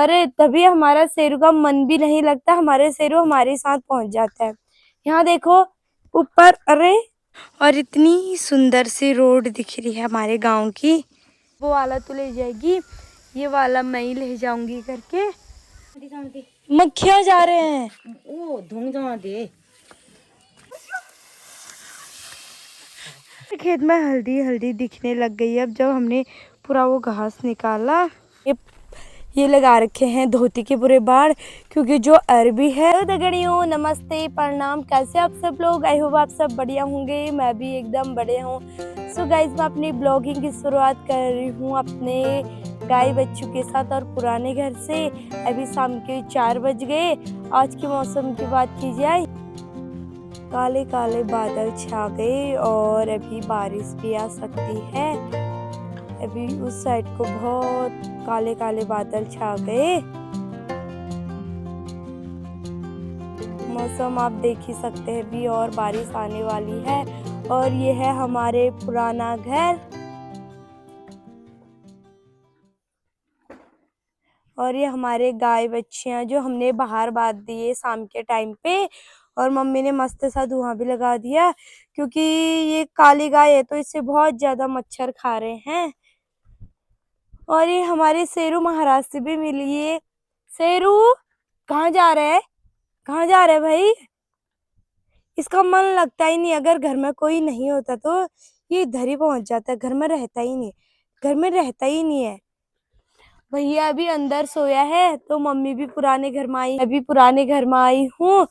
अरे तभी हमारा शेरू का मन भी नहीं लगता, हमारे शेरू हमारे साथ पहुंच जाता है। यहाँ देखो ऊपर, अरे और इतनी सुंदर सी रोड दिख रही है हमारे गांव की। वो वाला तो ले जाएगी, ये वाला मैं ही ले जाऊंगी करके। मक्खियाँ जा रहे हैं। ओ धुंग जमा दे। खेत में हल्दी हल्दी दिखने लग गई अब जब हमने पूरा वो घास निकाला। ये लगा रखे हैं धोती के पूरे बाढ़, क्योंकि जो अरबी है। तो दगड़ियों नमस्ते प्रणाम, कैसे आप सब लोग? आई होप आप सब बढ़िया होंगे, मैं भी एकदम बढ़िया हूँ। सो गाइज मैं अपनी ब्लॉगिंग की शुरुआत कर रही हूँ अपने गाय बच्चों के साथ और पुराने घर से। अभी शाम के 4 बज गए। आज के मौसम की बात की जाए, काले काले बादल छा गए और अभी बारिश भी आ सकती है। अभी उस साइड को बहुत काले काले बादल छा गए। मौसम आप देख ही सकते हैं भी, और बारिश आने वाली है। और ये है हमारे पुराना घर, और ये हमारे गाय बच्चियां जो हमने बाहर बांध दिए शाम के टाइम पे। और मम्मी ने मस्त सा धुआं भी लगा दिया, क्योंकि ये काली गाय है तो इससे बहुत ज्यादा मच्छर खा रहे हैं। और ये हमारे शेरू महाराज से भी मिलिए। शेरू कहाँ जा रहे है? कहाँ जा रहे भाई? इसका मन लगता ही नहीं, अगर घर में कोई नहीं होता तो ये इधर ही पहुंच जाता है, घर में रहता ही नहीं, घर में रहता ही नहीं है। भैया अभी अंदर सोया है तो मम्मी भी पुराने घर में आई, अभी पुराने घर में आई हूँ।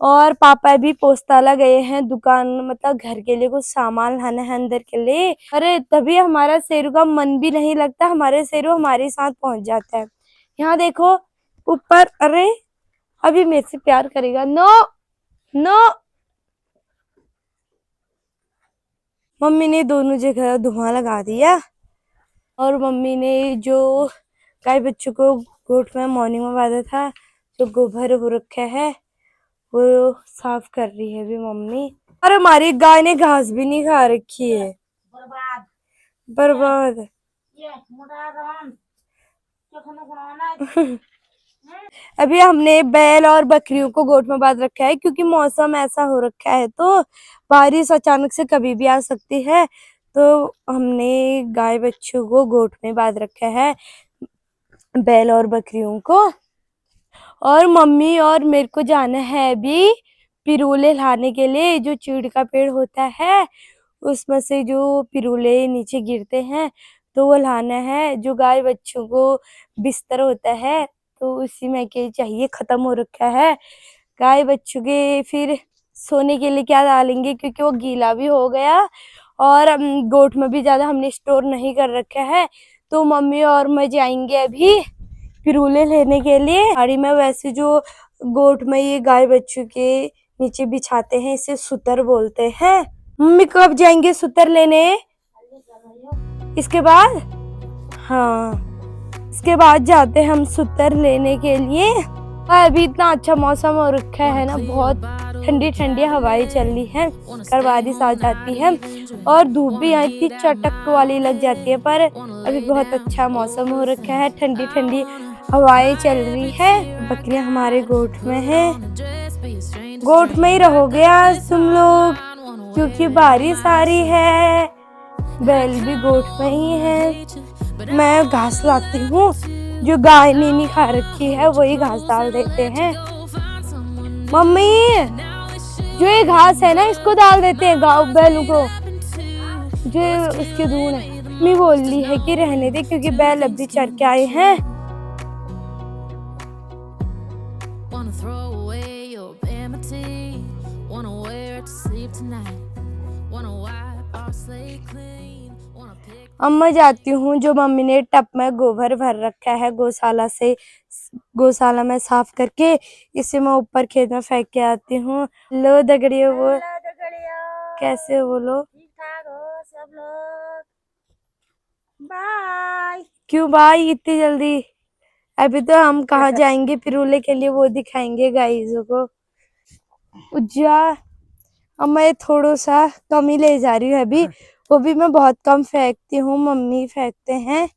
और पापा भी पोस्ताला गए हैं दुकान, मतलब घर के लिए कुछ सामान लाना है अंदर के लिए। अरे तभी हमारा शेरू का मन भी नहीं लगता, हमारे शेरू हमारे साथ पहुंच जाता है। यहाँ देखो ऊपर, अरे अभी मेरे से प्यार करेगा। नो नो, मम्मी ने दोनों जगह धुआं लगा दिया। और मम्मी ने जो गाय बच्चों को गोठ में मॉर्निंग में बांधा था, जो गोबर हो रखा है वो साफ कर रही है अभी मम्मी। और हमारी गाय ने घास भी नहीं खा रखी है, बर्बाद बर्बाद। ये मोटा रन तो अभी हमने बैल और बकरियों को गोठ में बांध रखा है, क्योंकि मौसम ऐसा हो रखा है तो बारिश अचानक से कभी भी आ सकती है। तो हमने गाय बच्चों को गोठ में बांध रखा है, बैल और बकरियों को। और मम्मी और मेरे को जाना है अभी पिरूले लाने के लिए। जो चीड़ का पेड़ होता है उसमें से जो पिरूले नीचे गिरते हैं तो वो लाना है। जो गाय बच्चों को बिस्तर होता है तो उसी में के चाहिए, खत्म हो रखा है। गाय बच्चों के फिर सोने के लिए क्या डालेंगे, क्योंकि वो गीला भी हो गया और गोठ में भी ज्यादा हमने स्टोर नहीं कर रखा है। तो मम्मी और मैं जाएंगे अभी पिरूले लेने के लिए। गाड़ी में वैसे जो गोठ में ये गाय बच्चों के नीचे बिछाते हैं इसे सुतर बोलते हैं। मम्मी कब जाएंगे सुतर लेने? इसके बाद, हाँ इसके बाद जाते हैं हम सुतर लेने के लिए। अभी इतना अच्छा मौसम हो रखा है ना, बहुत ठंडी ठंडी हवाएं चल रही है, कर बारिश आ जाती है और धूप भी यहाँ इतनी चटक वाली लग जाती है। पर अभी बहुत अच्छा मौसम हो रखा है, ठंडी ठंडी हवाएं चल रही है। बकरियां हमारे गोठ में हैं, गोठ में ही रहोगे आज तुम लोग, क्योंकि बारिश आ रही है। बैल भी गोठ में ही है। मैं घास लाती हूँ, जो गाय ने नहीं खा रखी है वही घास डाल देते हैं। मम्मी जो ये घास है ना इसको डाल देते हैं गाँव बैलों को, जो उसके दून है। मम्मी बोल रही है कि रहने दे, क्योंकि बैल अब भी चर के आए हैं। अब मैं जाती हूँ, जो मम्मी ने टब में गोबर भर रखा है गौशाला से, गौशाला में साफ करके इसे मैं ऊपर खेत में फेंक के आती हूँ। लो दगड़ियों, वो कैसे हो बोलो? ठीक ठाक हो सब लोग? बाय। क्यों बाय इतनी जल्दी? अभी तो हम कहाँ जाएंगे पिरूले के लिए, वो दिखाएंगे गाइजों को। उज्जा अब मैं थोड़ा सा कम ही ले जा रही हूँ अभी, वो भी मैं बहुत कम फेंकती हूँ, मम्मी फेंकते हैं।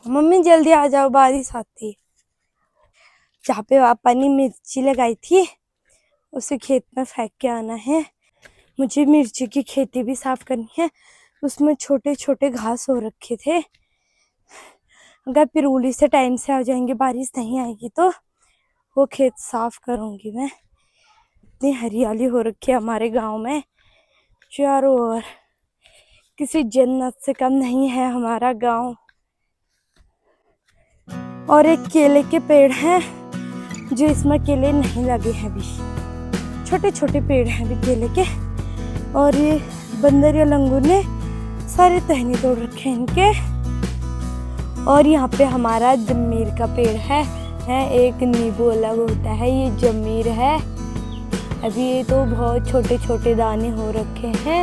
मम्मी जल्दी आ जाओ, बारिश आती है। जहाँ पे पापा ने मिर्ची लगाई थी उसे खेत में फेंक के आना है। मुझे मिर्ची की खेती भी साफ करनी है, उसमें छोटे छोटे घास हो रखे थे। अगर पिरूली से टाइम से आ जाएंगे, बारिश नहीं आएगी तो वो खेत साफ करूंगी मैं। इतनी हरियाली हो रखी है हमारे गांव में चारों ओर, किसी जन्नत से कम नहीं है हमारा गांव। और एक केले के पेड़ हैं जो इसमें केले नहीं लगे हैं अभी, छोटे छोटे पेड़ हैं अभी केले के। और ये बंदर या लंगूर ने सारे टहनी तोड़ रखे हैं इनके। और यहाँ पे हमारा जमीर का पेड़ है एक नींबू अलग होता है, ये जमीर है। अभी ये तो बहुत छोटे छोटे दाने हो रखे हैं,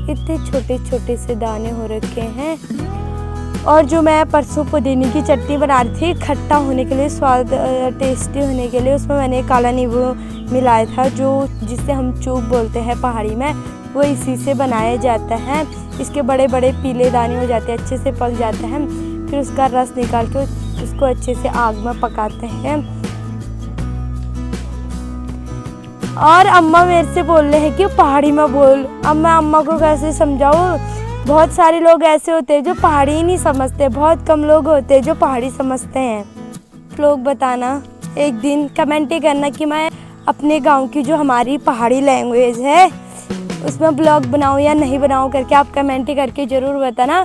इतने छोटे छोटे से दाने हो रखे हैं। और जो मैं परसों पुदीने की चटनी बना रही थी खट्टा होने के लिए, स्वाद टेस्टी होने के लिए, उसमें मैंने काला नींबू मिलाया था, जो जिसे हम चूक बोलते हैं पहाड़ी में, वो इसी से बनाया जाता है। इसके बड़े बड़े पीले दाने हो जाते हैं, अच्छे से पक जाते हैं। फिर उसका रस निकाल के उसको अच्छे से आग में पकाते हैं। और अम्मा मेरे से बोल रहे हैं कि पहाड़ी में बोल। अब मैं अम्मा को कैसे समझाऊँ? बहुत सारे लोग ऐसे होते हैं जो पहाड़ी ही नहीं समझते, बहुत कम लोग होते हैं जो पहाड़ी समझते हैं। लोग बताना, एक दिन कमेंट ही करना कि मैं अपने गांव की जो हमारी पहाड़ी लैंग्वेज है उसमें ब्लॉग बनाऊं या नहीं बनाऊं करके आप कमेंट ही करके ज़रूर बताना।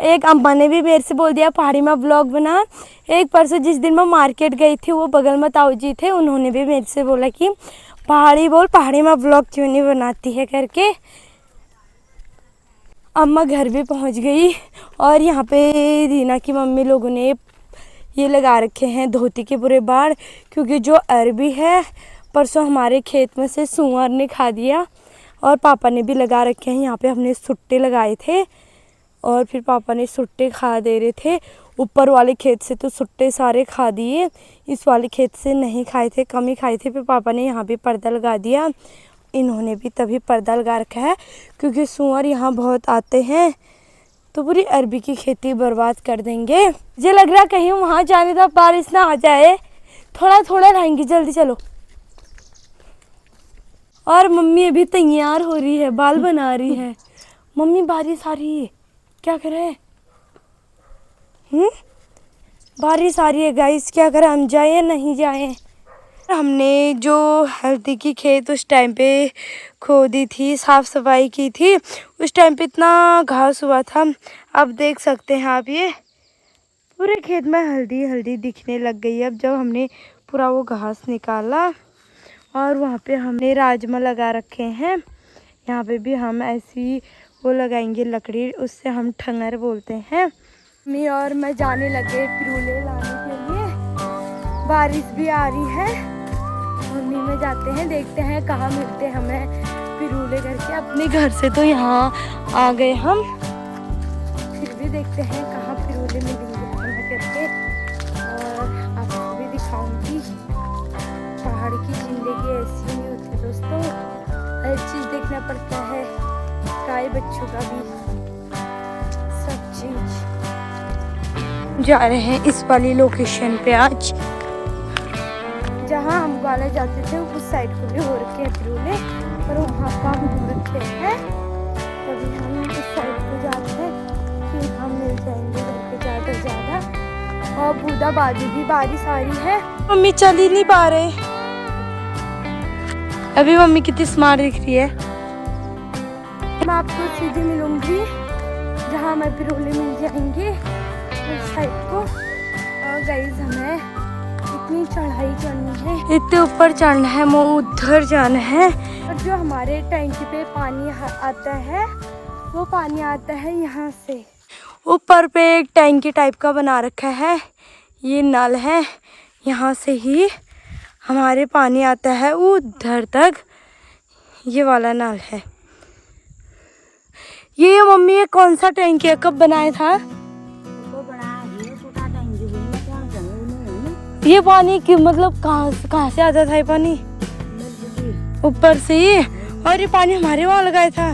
एक अम्मा ने भी मेरे से बोल दिया पहाड़ी में ब्लॉग बना। एक परसों जिस दिन मैं मार्केट गई थी, वो बगल में ताऊ जी थे, उन्होंने भी मेरे से बोला कि पहाड़ी बोल, पहाड़ी में ब्लॉग क्यों नहीं बनाती है करके। अम्मा घर भी पहुंच गई। और यहाँ पे रीना की मम्मी लोगों ने ये लगा रखे हैं धोती के पूरे बाढ़, क्योंकि जो अरबी है परसों हमारे खेत में से सूअर ने खा दिया। और पापा ने भी लगा रखे हैं, यहाँ पे हमने सुट्टे लगाए थे और फिर पापा ने सुट्टे खा दे रहे थे। ऊपर वाले खेत से तो सुट्टे सारे खा दिए, इस वाले खेत से नहीं खाए थे, कम ही खाए थे। फिर पापा ने यहाँ भी पर्दा लगा दिया, इन्होंने भी तभी पर्दा लगा रखा है क्योंकि सूअर यहाँ बहुत आते हैं तो पूरी अरबी की खेती बर्बाद कर देंगे। मुझे लग रहा कहीं वहाँ जाने तक बारिश ना आ जाए, थोड़ा थोड़ा रहेंगे, जल्दी चलो। और मम्मी अभी तैयार हो रही है, बाल बना रही है। मम्मी बारिश आ रही है, क्या करें? बारिश आ रही है गाइस, क्या करें? हम जाए या नहीं जाए? हमने जो हल्दी की खेत उस टाइम पे खोदी थी, साफ सफाई की थी, उस टाइम पे इतना घास हुआ था। अब देख सकते हैं आप, ये पूरे खेत में हल्दी हल्दी दिखने लग गई। अब जब हमने पूरा वो घास निकाला और वहाँ पे हमने राजमा लगा रखे हैं, यहाँ पे भी हम ऐसी वो लगाएंगे लकड़ी, उससे हम ठंगर बोलते हैं। मम्मी और मैं जाने लगे पिरूले लाने के लिए, बारिश भी आ रही है। मम्मी में जाते हैं, देखते हैं कहाँ मिलते हैं हमें पिरूले करके। अपने घर से तो यहाँ आ गए हम, फिर भी देखते हैं कहाँ पिरूले मिलेंगे हमें करके। और आपको भी दिखाऊंगी, पहाड़ की ज़िंदगी ऐसी नहीं होती दोस्तों, हर चीज़ देखना पड़ता है, गाय बच्चों का भी, सब चीज़। जा रहे हैं इस वाली लोकेशन पे आज, जहाँ हम ग्वालियर जाते थे उस साइड को भी हो रखे हैं पिरूले, पर वहाँ काम हो रखे हैं। तभी हम इस साइड को जाते हैं, फिर हम मिल जाएंगे घर पे ज़्यादा ज़्यादा। और बूढ़ा बाजू भी बारिश आ रही है, मम्मी चल ही नहीं पा रहे। अभी मम्मी कितनी स्मार्ट दिख रही है। मैं आपको सीधे मिलूंगी जहाँ हमें पिरूले मिल जाएंगे उस साइड को। और गाइस हमें इतनी चढ़ाई चढ़नी है, इतने ऊपर चढ़ना है, वो उधर जाना है। और जो हमारे टैंकी पे पानी आता है, वो पानी आता है यहाँ से। ऊपर पे एक टैंकी टाइप का बना रखा है, ये नल है, यहाँ से ही हमारे पानी आता है उधर तक, ये वाला नल है। ये मम्मी ये कौन सा टैंकी है, कब बनाया था? ये पानी क्यों, मतलब कहाँ से आता था ये पानी? ऊपर से ही। और ये पानी हमारे वहाँ लगाया था।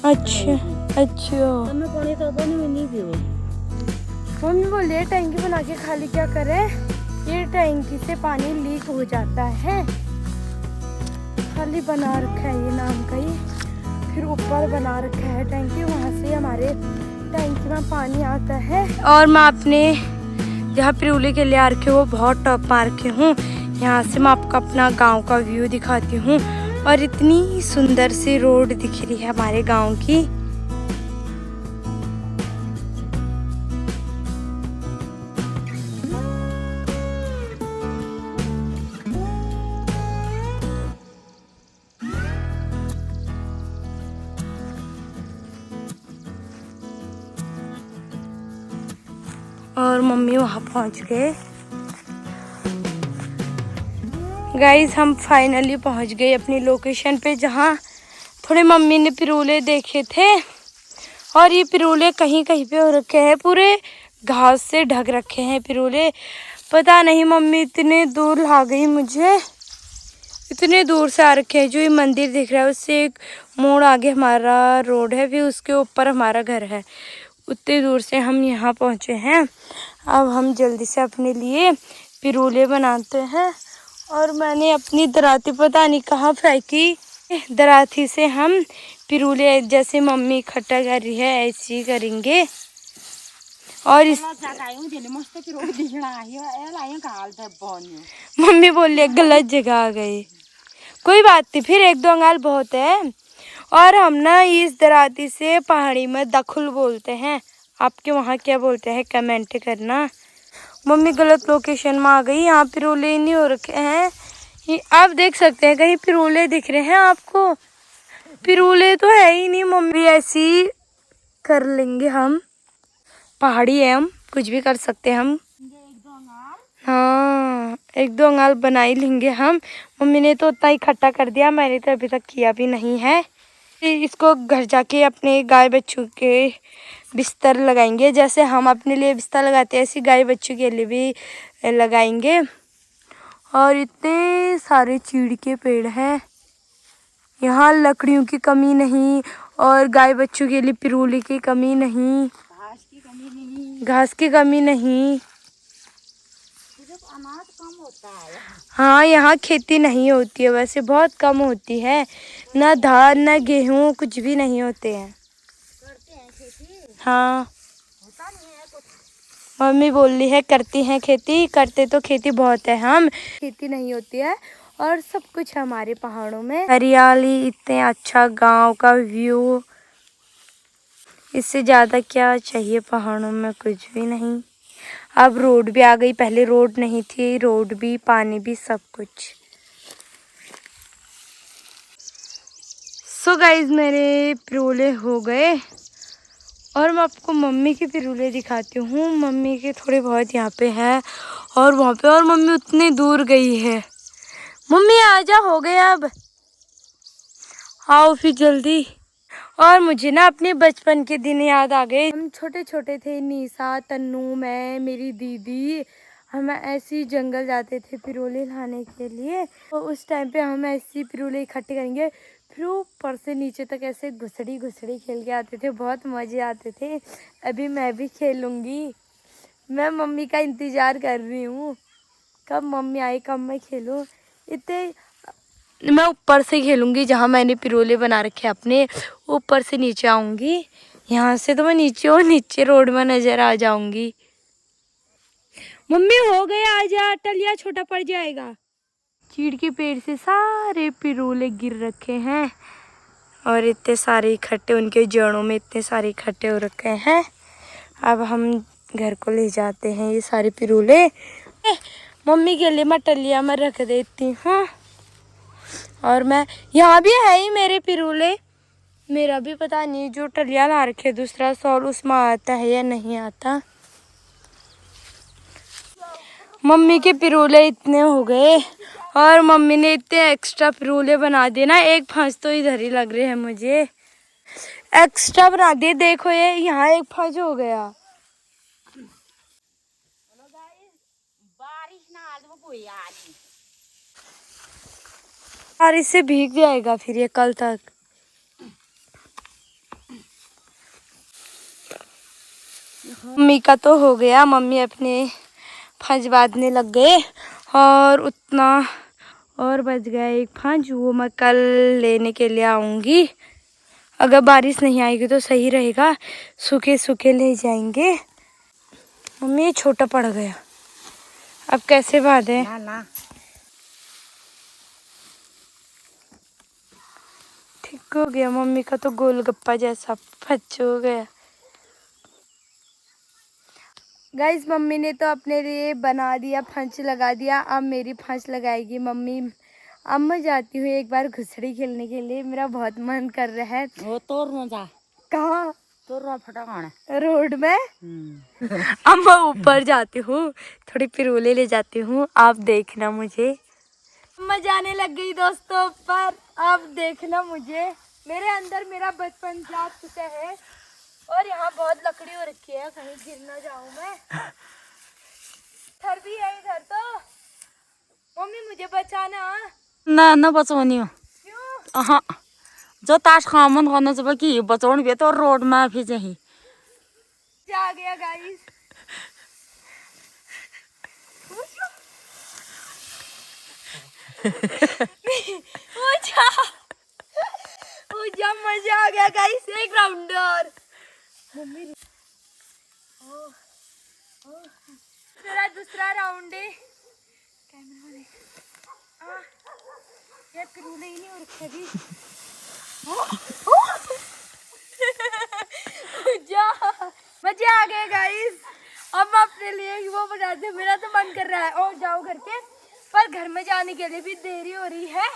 अच्छा अच्छा तमें पानी तो बनी में नहीं पियो। मम्मी बोलिए टैंकी बना के खाली क्या करे, ये टैंकी से पानी लीक हो जाता है। खाली बना रखा है ये नाम का ही, फिर ऊपर बना रखा है टैंकी, वहाँ से हमारे टैंकी में पानी आता है। और मैं अपने जहाँ पिरूले के लिए आ रखे वो बहुत टॉप आ रखे हूँ। यहाँ से मैं आपको अपना गांव का व्यू दिखाती हूँ और इतनी सुंदर सी रोड दिख रही है हमारे गांव की। और मम्मी वहाँ पहुँच गए। गाइस हम फाइनली पहुँच गए अपनी लोकेशन पे, जहाँ थोड़े मम्मी ने पिरूले देखे थे। और ये पिरूले कहीं कहीं पे हो रखे हैं, पूरे घास से ढक रखे हैं पिरूले। पता नहीं मम्मी इतने दूर ला गई मुझे, इतने दूर से आ रखे हैं। जो ये मंदिर दिख रहा है उससे एक मोड़ आगे हमारा रोड है, फिर उसके ऊपर हमारा घर है। उतने दूर से हम यहाँ पहुँचे हैं। अब हम जल्दी से अपने लिए पिरूले बनाते हैं। और मैंने अपनी दराती पता नहीं कहाँ फेंकी, दराती से हम पिरूले जैसे मम्मी इकट्ठा कर रही है ऐसे ही करेंगे। और इस मम्मी बोली गलत जगह आ गई, कोई बात नहीं, फिर एक दो अंगाल बहुत है। और हम ना इस दराती से पहाड़ी में दखुल बोलते हैं, आपके वहाँ क्या बोलते हैं कमेंट करना। मम्मी गलत लोकेशन में आ गई, यहाँ पिरूले नहीं हो रखे हैं। आप देख सकते हैं कहीं पिरूले दिख रहे हैं आपको? पिरूले तो है ही नहीं। मम्मी ऐसी कर लेंगे हम, पहाड़ी है हम कुछ भी कर सकते हैं हम। हाँ एक दो अंगाल बना ही लेंगे हम। मम्मी ने तो उतना इकट्ठा कर दिया, मैंने तो अभी तक किया भी नहीं है। इसको घर जाके अपने गाय बच्चों के बिस्तर लगाएंगे, जैसे हम अपने लिए बिस्तर लगाते हैं ऐसे गाय बच्चों के लिए भी लगाएंगे। और इतने सारे चीड़ के पेड़ हैं यहाँ, लकड़ियों की कमी नहीं और गाय बच्चों के लिए पिरूले की कमी नहीं, घास की कमी नहीं, घास की कमी नहीं। सिर्फ अनाज कम होता है। हाँ यहाँ खेती नहीं होती है, वैसे बहुत कम होती है, ना धान ना गेहूँ कुछ भी नहीं होते हैं। करते हैं खेती, हाँ होता नहीं है कुछ। मम्मी बोल रही है करती हैं खेती, करते तो खेती बहुत है, हम खेती नहीं होती है। और सब कुछ हमारे पहाड़ों में हरियाली, इतने अच्छा गांव का व्यू, इससे ज़्यादा क्या चाहिए पहाड़ों में, कुछ भी नहीं। अब रोड भी आ गई, पहले रोड नहीं थी, रोड भी पानी भी सब कुछ। सो गाइज मेरे पिरूले हो गए और मैं आपको मम्मी के पिरूले दिखाती हूँ। मम्मी के थोड़े बहुत यहाँ पे है और वहाँ पे, और मम्मी उतनी दूर गई है। मम्मी आजा, हो गया अब, आओ फिर जल्दी। और मुझे ना अपने बचपन के दिन याद आ गए। हम छोटे छोटे थे, निशा, तन्नू, मैं, मेरी दीदी, हम ऐसे जंगल जाते थे पिरूले लाने के लिए। तो उस टाइम पे हम ऐसी पिरूले इकट्ठे करेंगे, फिर ऊपर से नीचे तक ऐसे घुसड़ी घुसड़ी खेल के आते थे, बहुत मज़े आते थे। अभी मैं भी खेलूँगी, मैं मम्मी का इंतज़ार कर रही हूँ कब मम्मी आए कब मैं खेलूँ। इतने मैं ऊपर से खेलूँगी जहाँ मैंने पिरोले बना रखे अपने, ऊपर से नीचे आऊँगी। यहाँ से तो मैं नीचे और नीचे रोड में नज़र आ जाऊँगी। मम्मी हो गया, आजा, टलिया छोटा पड़ जाएगा। चीड़ के पेड़ से सारे पिरोले गिर रखे हैं और इतने सारे इकट्ठे, उनके जड़ों में इतने सारे इकट्ठे हो रखे हैं। अब हम घर को ले जाते हैं ये सारे पिरोले। मम्मी के लिए मैं टलिया में रख देती हूँ। और मैं यहाँ भी है ही मेरे पिरूले, मेरा भी पता नहीं जो टलिया ला रखे दूसरा सॉल उसमें आता है या नहीं आता। मम्मी के पिरूले इतने हो गए और मम्मी ने इतने एक्स्ट्रा पिरूले बना दिए ना, एक फांस तो इधर ही लग रहे हैं मुझे, एक्स्ट्रा बना दिए। देखो ये यहाँ एक फांस हो गया। बारिश ना आज वो कोई आ रही, बारिश से भीग जाएगा फिर ये कल तक। मम्मी का तो हो गया, मम्मी अपने फंज बांधने लग गए और उतना और बच गया एक फंज, वो मैं कल लेने के लिए आऊँगी। अगर बारिश नहीं आएगी तो सही रहेगा, सूखे सूखे ले जाएंगे। मम्मी ये छोटा पड़ गया, अब कैसे बांधे? ना ना ठीक हो गया, मम्मी का तो गोलगप्पा जैसा फच हो गया। गाइस मम्मी ने तो अपने लिए बना दिया, फंच लगा दिया। अब मेरी फंच लगाएगी मम्मी। अब मैं जाती हूँ एक बार घुसड़ी खेलने के लिए, मेरा बहुत मन कर रहा है। वो तोड़ न जा, कहाँ? तोड़ रहा फटाकन रोड में। अब मैं ऊपर जाती हूँ, थोड़ी पिरोले ले जाती हूँ, आप देखना मुझे। मैं जाने लग गई दोस्तों ऊपर, आप देखना मुझे। मेरे अंदर मेरा बचपन जाग चुका है और यहाँ बहुत लकड़ी हो रखी है, कहीं गिर ना जाऊं मैं। घर भी है इधर तो। मम्मी मुझे बचाना। ना ना बचाउने हो क्यों? अह जो तास खामन गर्न जब कि बचाउनु भयो तो रोड में फिर चाहिँ आ गया गाइस। जा मजा आ गया गाइस, एक राउंड और। मम्मी तेरा दूसरा राउंड है। कैमरा देख, यार पिरूले ही नहीं हो रखे अभी। जा मजा आ गया गाइस। अब मैं अपने लिए वो बनाते हैं, मेरा तो मन कर रहा है और जाओ घर के, पर घर में जाने के लिए भी देरी हो रही है।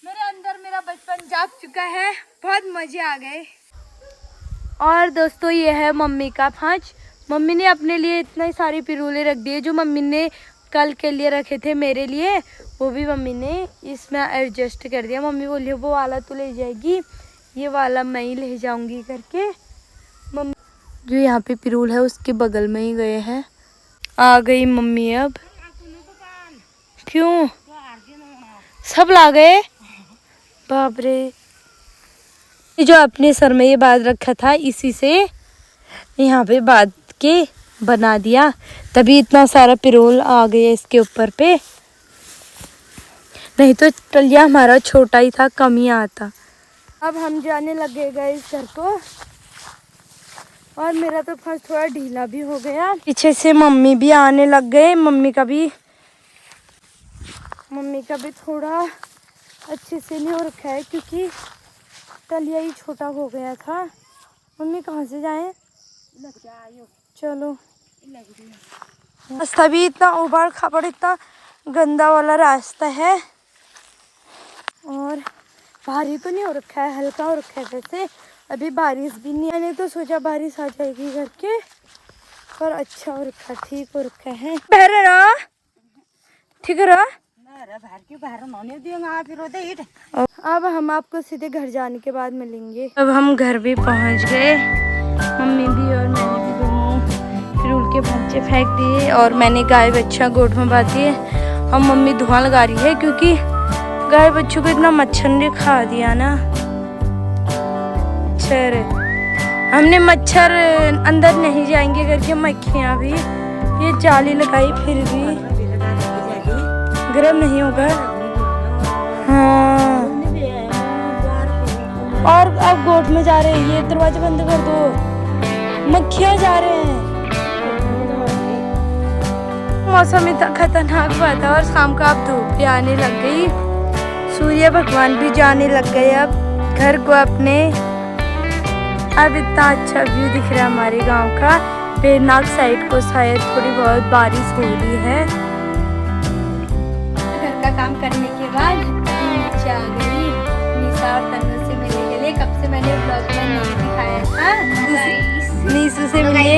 मेरे अंदर मेरा बचपन जाग चुका है, बहुत मजे आ गए। और दोस्तों ये है मम्मी का फंच। मम्मी ने अपने लिए इतने सारे पिरूले रख दिए, जो मम्मी ने कल के लिए रखे थे मेरे लिए, वो भी मम्मी ने इसमें एडजस्ट कर दिया। मम्मी बोली वो वाला तो ले जाएगी, ये वाला मैं ही ले जाऊंगी करके। मम्मी जो यहाँ पे पिरूल है उसके बगल में ही गए हैं। आ गई मम्मी अब। क्यों सब ला गए? बाप रे, जो अपने सर में ये बांध रखा था इसी से यहाँ पे बांध के बना दिया, तभी इतना सारा पिरोल आ गया इसके ऊपर पे। नहीं तो टलिया हमारा छोटा ही था, कम ही आता। अब हम जाने लगे गए इस घर को, और मेरा तो फर्स्ट थोड़ा ढीला भी हो गया। पीछे से मम्मी भी आने लग गए। मम्मी का भी थोड़ा अच्छे से नहीं हो रखा है, क्योंकि तलिया ही छोटा हो गया था। मम्मी कहाँ से जाएं? चलो। रास्ता भी इतना उबड़ खाबड़, इतना गंदा वाला रास्ता है, और भारी तो नहीं हो रखा है, हल्का हो रखा है। वैसे अभी बारिश भी नहीं, मैंने तो सोचा बारिश आ जाएगी करके, पर अच्छा हो रखा, ठीक हो रखा है। बहर रहा ठीक है रहा। अब हम आपको सीधे घर जाने के बाद मिलेंगे। अब हम घर भी पहुंच गए, मम्मी भी और मैंने भी दोनों पिरूल के बच्चे फेंक दिए, और मैंने गाय बच्चा गोट में बांध दिए। अब मम्मी धुआं लगा रही है, क्योंकि गाय बच्चों को इतना मच्छर ने खा दिया ना। मच्छर, हमने मच्छर अंदर नहीं जाएंगे करके मक्खियाँ भी, ये जाली लगाई फिर भी गर्म नहीं होगा। हाँ, और अब गोट में जा रहे हैं, ये दरवाजा बंद कर दो, मक्खियाँ जा रहे हैं। मौसम इतना खतरनाक हुआ था, और शाम को अब धूप भी आने लग गई, सूर्य भगवान भी जाने लग गए अब घर को अपने। अब इतना अच्छा व्यू दिख रहा है हमारे गांव का। पेरनाग साइड को शायद थोड़ी बहुत बारिश हो रही है। घर का काम करने के बाद नीचे आ गई निशा और तन्नू से मिलने के लिए। कब से मैंने ब्लॉग में नहीं दिखाया था। नीशू से मिले,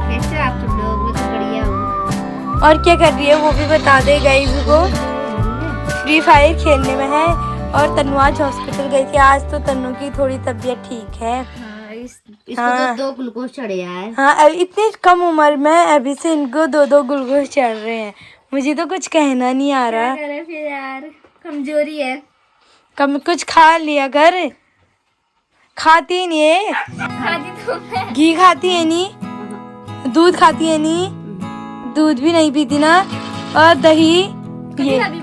कैसे आप सब लोग? वो तो बढ़िया हो। और क्या कर रही है वो भी बता दे गाइस को। फ्री फायर खेलने में है, और तन्नू आज हॉस्पिटल गई थी। आज तो तन्नू की थोड़ी तबीयत ठीक है। इसको तो 2 ग्लूकोज चढ़े यार। हाँ, इतनी कम उम्र में अभी से इनको 2 ग्लूकोज चढ़ रहे हैं। मुझे तो कुछ कहना नहीं आ रहा। क्या करे फिर यार, कमजोरी है। कम कुछ खा लिया कर, खाती नहीं है, खाती तो मैं। घी खाती है नहीं, दूध खाती है नहीं, दूध भी नहीं पीती ना, और दही ये कभी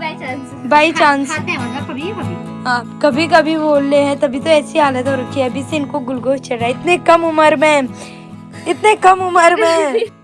बाई चांस खाते हैं, मतलब कभी कभी। हाँ कभी कभी बोल रहे हैं, तभी तो ऐसी हालत हो रखी है। अभी से इनको ग्लूकोज चढ़ रहा है, इतने कम उम्र में, इतने कम उम्र में।